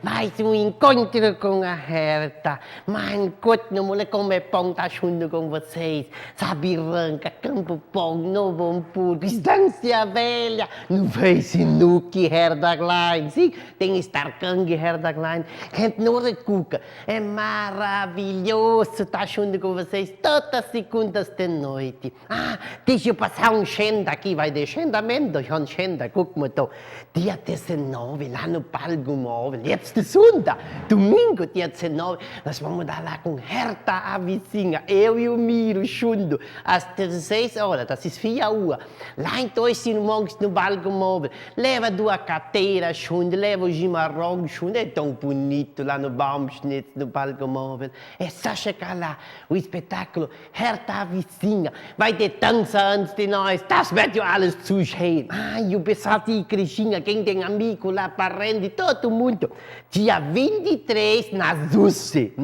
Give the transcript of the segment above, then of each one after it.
Mais um encontro com a Herta. Mancote no mole como é bom estar junto com vocês. Sabirranca, Campo Bom, Novo Hamburgo, Estância Velha, no Facebook, Herta Klein. Sim, tem Starkang, Herta Klein. Gente, não recuca. É maravilhoso estar junto com vocês todas as segundas de noite. Ah, deixa eu passar um Xenda aqui, vai de Xendamento, John Xenda, guck mal da. Dia 19, lá no Palco Móvel. Jetzt segunda, domingo, dia 19, nós vamos dar lá com Herta Avicinha, eu e o Miro junto, às 16 horas, das ist 4 Uhr. Lá em Dois Irmãos, no Palco Móvel. Leva 2 cadeiras junto, leva o chimarrão junto. É tão bonito lá no Baumschnitz, no Palco Móvel. É só chegar lá, o espetáculo Herta Avicinha. Vai ter dança antes de nós, das wird ja alles zuschauen. Ai, o pessoal de Igrejinha, quem tem amigo lá, parente, todo mundo. Dia 23, na Zucci,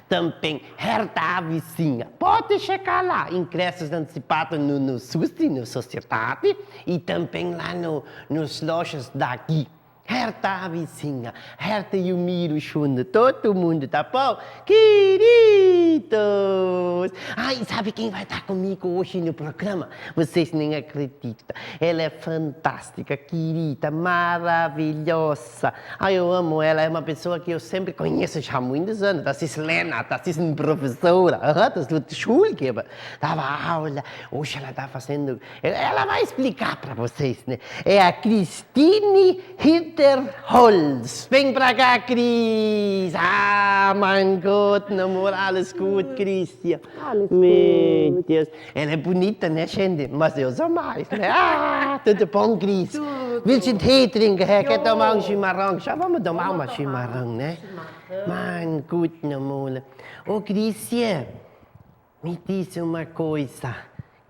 também, Herta Avicinha. Pode chegar lá, ingressos antecipados no Zucci, na Sociedade, e também lá nos lojas daqui. Herta Avicinha, Herta e o Miro junto, todo mundo, tá bom? Queridos! Ai, sabe quem vai estar comigo hoje no programa? Vocês nem acreditam. Ela é fantástica, querida, maravilhosa. Ai, eu amo ela, é uma pessoa que eu sempre conheço já há muitos anos. Das ist Lena, das ist uma professora, das wird Schulgeber. Dava aula, hoje ela está fazendo... Ela vai explicar para vocês, né? É a Christine Hinterholz. Vem pra cá, Cris. Ah, mein Gott, namoro, alles gut, Christian. Alles Meu gut. Deus. Ela é bonita, né, gente? Mas eu sou mais, né? Ah, tudo bom, Cris? Tudo. Willst du Tee trinken? Quer Jo. tomar um chimarrão? Já vamos tomar uma tomar chimarrão, né? chimarrão. Mein Gott, namoro. Ô, Christian, me diz uma coisa.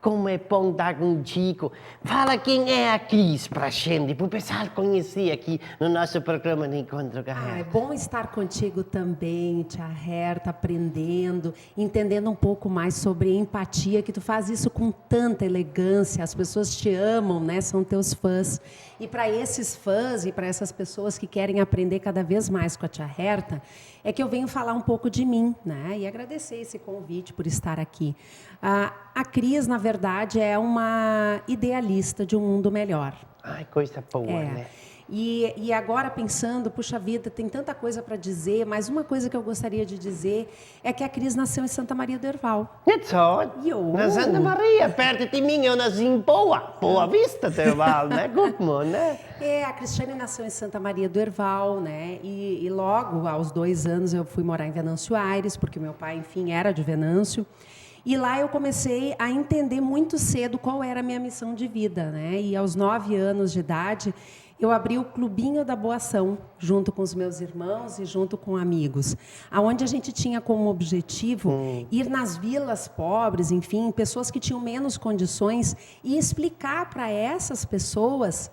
Como é bom estar contigo. Fala quem é a Cris pra gente, pro pessoal conhecer aqui no nosso programa de Encontro com a É Herta. bom estar contigo também, tia Herta, aprendendo, entendendo um pouco mais sobre empatia, que tu faz isso com tanta elegância, as pessoas te amam, né? São teus fãs. E para esses fãs e para essas pessoas que querem aprender cada vez mais com a tia Herta, é que eu venho falar um pouco de mim, né? E agradecer esse convite por estar aqui. A Cris, na verdade, é uma idealista de um mundo melhor. Ai, coisa boa, né? E agora pensando, puxa vida, tem tanta coisa para dizer, mas uma coisa que eu gostaria de dizer é que a Cris nasceu em Santa Maria do Herval. Nicht so? Jo. Na Santa Maria, perto de mim, eu nasci em Boa Vista, Terval, né? Guck mal, né? A Cristiane nasceu em Santa Maria do Herval, né? E logo, aos 2 anos, eu fui morar em Venâncio Aires, porque meu pai, enfim, era de Venâncio. E lá eu comecei a entender muito cedo qual era a minha missão de vida, né? E aos 9 anos de idade, eu abri o Clubinho da Boa Ação, junto com os meus irmãos e junto com amigos, aonde a gente tinha como objetivo ir nas vilas pobres, enfim, pessoas que tinham menos condições, e explicar para essas pessoas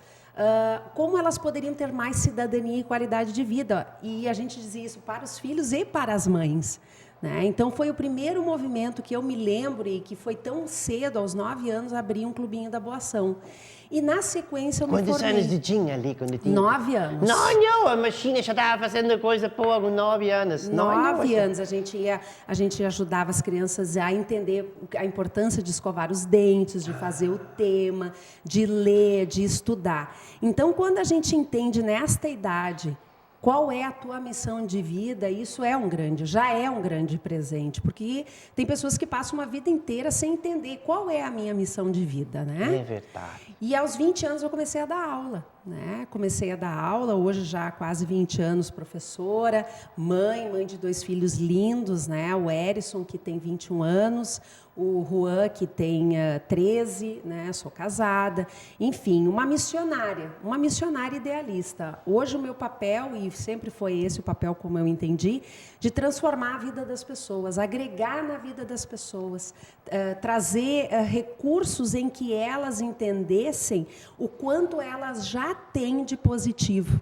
como elas poderiam ter mais cidadania e qualidade de vida. E a gente dizia isso para os filhos e para as mães. né? Então, foi o primeiro movimento que eu me lembro e que foi tão cedo, aos 9 anos, abrir um clubinho da Boa Ação. E, na sequência, eu me formei. Quantos anos você tinha ali? Quando tinha... 9 anos. Não, a Machina já estava fazendo coisa boa com 9 anos. 9 anos, a gente ajudava as crianças a entender a importância de escovar os dentes, de fazer o tema, de ler, de estudar. Então, quando a gente entende nesta idade qual é a tua missão de vida, isso já é um grande presente, porque tem pessoas que passam uma vida inteira sem entender qual é a minha missão de vida, né? É verdade. E aos 20 anos eu comecei a dar aula, né? Comecei a dar aula, hoje já há quase 20 anos professora, mãe de 2 filhos lindos, né? O Erison, que tem 21 anos, o Juan, que tem 13, né? Sou casada, enfim, uma missionária idealista. Hoje o meu papel, e sempre foi esse o papel como eu entendi, de transformar a vida das pessoas, agregar na vida das pessoas, trazer recursos em que elas entendessem o quanto elas já têm de positivo.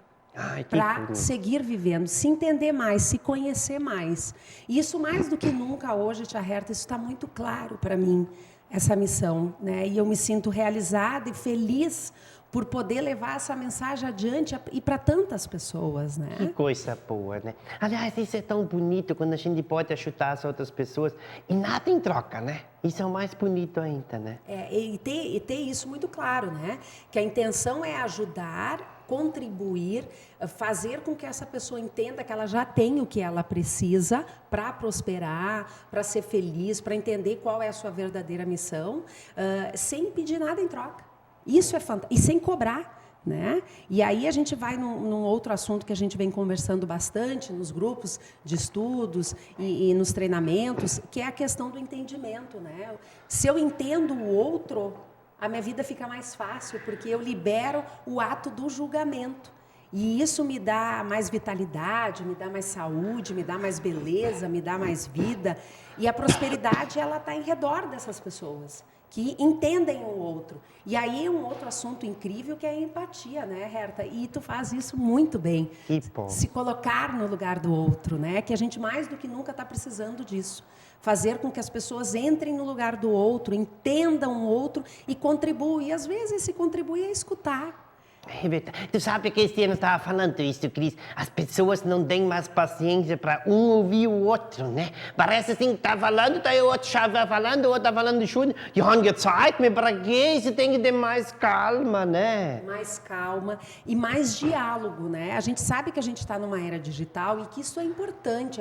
Para seguir vivendo, se entender mais, se conhecer mais. E isso, mais do que nunca, hoje, Tia Herta, isso está muito claro para mim, essa missão, né? E eu me sinto realizada e feliz por poder levar essa mensagem adiante e para tantas pessoas, né? Que coisa boa, né? Aliás, isso é tão bonito quando a gente pode ajudar as outras pessoas e nada em troca, né? Isso é o mais bonito ainda, né? E ter isso muito claro, né? Que a intenção é ajudar, contribuir, fazer com que essa pessoa entenda que ela já tem o que ela precisa para prosperar, para ser feliz, para entender qual é a sua verdadeira missão, sem pedir nada em troca. Isso é fantástico. E sem cobrar, né? E aí a gente vai num outro assunto que a gente vem conversando bastante nos grupos de estudos e nos treinamentos, que é a questão do entendimento, né? Se eu entendo o outro, a minha vida fica mais fácil, porque eu libero o ato do julgamento. E isso me dá mais vitalidade, me dá mais saúde, me dá mais beleza, me dá mais vida. E a prosperidade, ela está em redor dessas pessoas que entendem o outro. E aí um outro assunto incrível que é a empatia, né, Herta? E tu faz isso muito bem. Que bom. Se colocar no lugar do outro, né? Que a gente mais do que nunca está precisando disso. Fazer com que as pessoas entrem no lugar do outro, entendam o outro e contribuam. E às vezes esse contribuir é escutar. É verdade. Tu sabe que este ano estava falando isso, Cris. As pessoas não têm mais paciência para um ouvir o outro, né? Parece assim que está falando, daí o outro já vai falando, o outro está falando junto. E haben Zeit, mas para quê? Você tem que ter mais calma, né? Mais calma e mais diálogo, né? A gente sabe que a gente está numa era digital e que isso é importante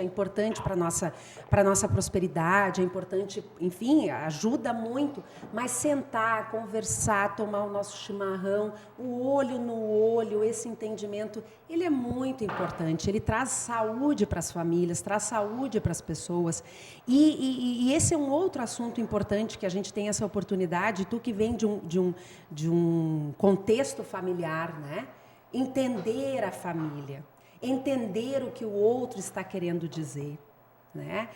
para a nossa prosperidade, é importante, enfim, ajuda muito. Mas sentar, conversar, tomar o nosso chimarrão, o olho no olho, esse entendimento, ele é muito importante. Ele traz saúde para as famílias, traz saúde para as pessoas. E esse é um outro assunto importante que a gente tem essa oportunidade, tu que vem de um contexto familiar, né? Entender a família, entender o que o outro está querendo dizer. Né?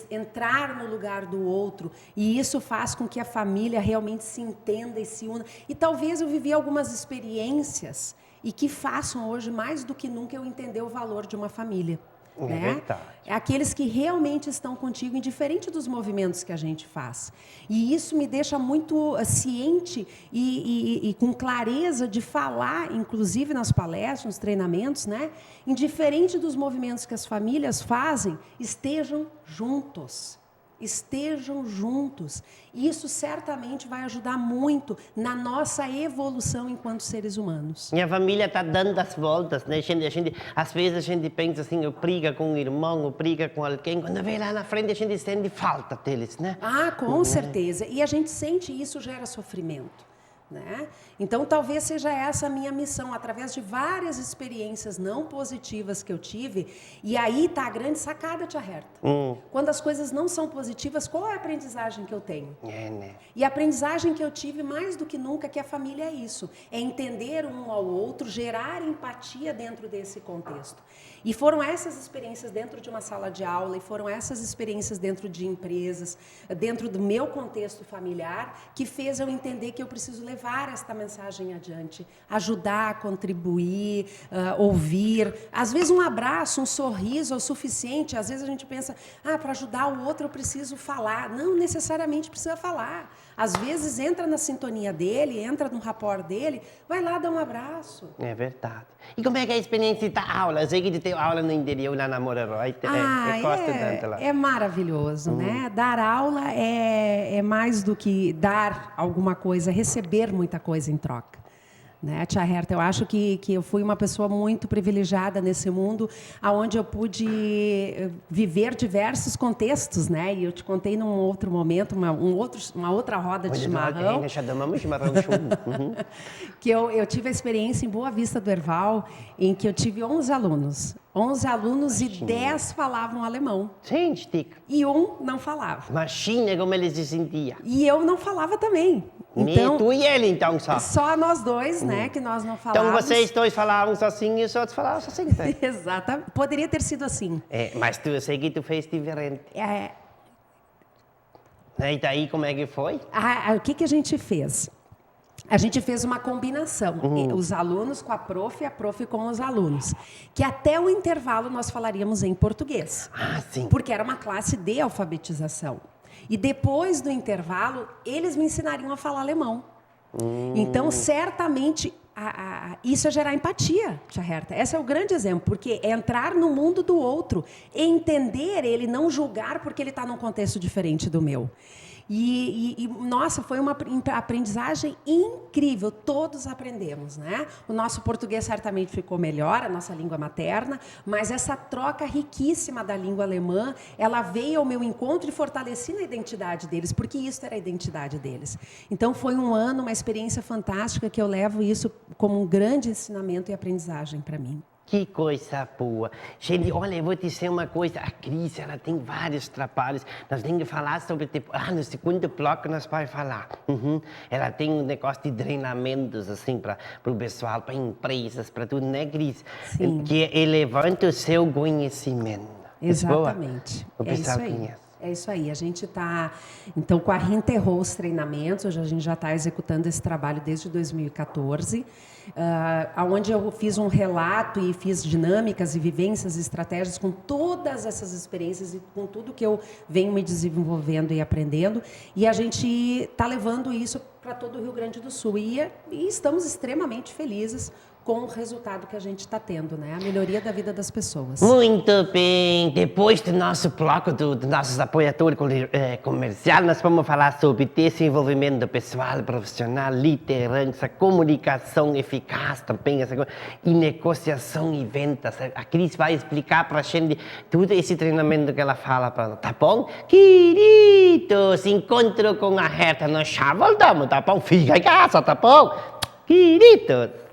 Entrar no lugar do outro, e isso faz com que a família realmente se entenda e se una. E talvez eu vivi algumas experiências e que façam hoje, mais do que nunca, eu entender o valor de uma família. É verdade. É aqueles que realmente estão contigo, indiferente dos movimentos que a gente faz. E isso me deixa muito ciente e com clareza de falar, inclusive nas palestras, nos treinamentos, né? Indiferente dos movimentos que as famílias fazem, estejam juntos. Estejam juntos. Isso certamente vai ajudar muito na nossa evolução enquanto seres humanos. E a família está dando as voltas, né? Às vezes a gente pensa assim, eu briga com um irmão, eu briga com alguém, quando vem lá na frente a gente sente falta deles, né? Ah, com certeza. E a gente sente isso gera sofrimento. Né? Então, talvez seja essa a minha missão, através de várias experiências não positivas que eu tive. E aí está a grande sacada, Tia Herta. Quando as coisas não são positivas, qual é a aprendizagem que eu tenho? Né? E a aprendizagem que eu tive, mais do que nunca, que a família é isso. É entender um ao outro, gerar empatia dentro desse contexto. E foram essas experiências dentro de uma sala de aula, e foram essas experiências dentro de empresas, dentro do meu contexto familiar, que fez eu entender que eu preciso levar levar esta mensagem adiante, ajudar, contribuir, ouvir. Às vezes um abraço, um sorriso é o suficiente. Às vezes a gente pensa, para ajudar o outro eu preciso falar. Não necessariamente precisa falar. Às vezes entra na sintonia dele, entra no rapport dele, vai lá dar um abraço. É verdade. E como é que é a experiência da aula? Eu sei que tu tem aula no interior, lá na Moreroy. Eu gosto tanto lá. É maravilhoso, né? Dar aula é mais do que dar alguma coisa, receber muita coisa em troca. Né, Tia Herta, eu acho que eu fui uma pessoa muito privilegiada nesse mundo, onde eu pude viver diversos contextos, né? E eu te contei num outro momento, uma outra roda de chimarrão. Nós chamamos chimarrão junto. Que eu tive a experiência em Boa Vista do Herval, em que eu tive 11 alunos. 11 alunos e 10 falavam alemão. Gente, e um não falava. Imagina como ele se sentia. E eu não falava também. Então, tu e ele, então, só. Só nós dois, né, que nós não falávamos. Então, vocês dois falavam assim e os outros falavam assim. Né? Exatamente. Poderia ter sido assim. Mas eu sei que tu fez diferente. E daí, como é que foi? O que a gente fez? A gente fez uma combinação, os alunos com a prof e a prof com os alunos, que até o intervalo nós falaríamos em português. Sim. Porque era uma classe de alfabetização. E depois do intervalo, eles me ensinariam a falar alemão. Então, certamente, isso é gerar empatia, Tia Herta. Esse é o grande exemplo, porque é entrar no mundo do outro, entender ele, não julgar porque ele está num contexto diferente do meu. Nossa, foi uma aprendizagem incrível, todos aprendemos, né? O nosso português certamente ficou melhor, a nossa língua materna, mas essa troca riquíssima da língua alemã, ela veio ao meu encontro e fortaleci na identidade deles, porque isso era a identidade deles. Então, foi um ano, uma experiência fantástica, que eu levo isso como um grande ensinamento e aprendizagem para mim. Que coisa boa. Gente, olha, eu vou dizer uma coisa. A Cris, ela tem vários trabalhos. Nós temos que falar sobre... no segundo bloco nós vamos falar. Ela tem um negócio de treinamentos, assim, para o pessoal, para empresas, para tudo, né, Cris? Sim. Que é elevando o seu conhecimento. Exatamente. O pessoal é isso aí. conhece. É isso aí. A gente está, então, com a Rinterrou os treinamentos. Hoje a gente já está executando esse trabalho desde 2014, onde eu fiz um relato e fiz dinâmicas e vivências e estratégias com todas essas experiências e com tudo que eu venho me desenvolvendo e aprendendo. E a gente está levando isso para todo o Rio Grande do Sul. E estamos extremamente felizes com o resultado que a gente está tendo, né? A melhoria da vida das pessoas. Muito bem. Depois do nosso bloco, dos nossos apoiadores comerciais, nós vamos falar sobre desenvolvimento pessoal, profissional, liderança, comunicação eficaz também, essa coisa, e negociação e vendas. A Cris vai explicar para a gente tudo esse treinamento que ela fala para nós, tá bom? Queridos, encontro com a Herta, nós já voltamos, tá bom? Fica em casa, tá bom? Queridos.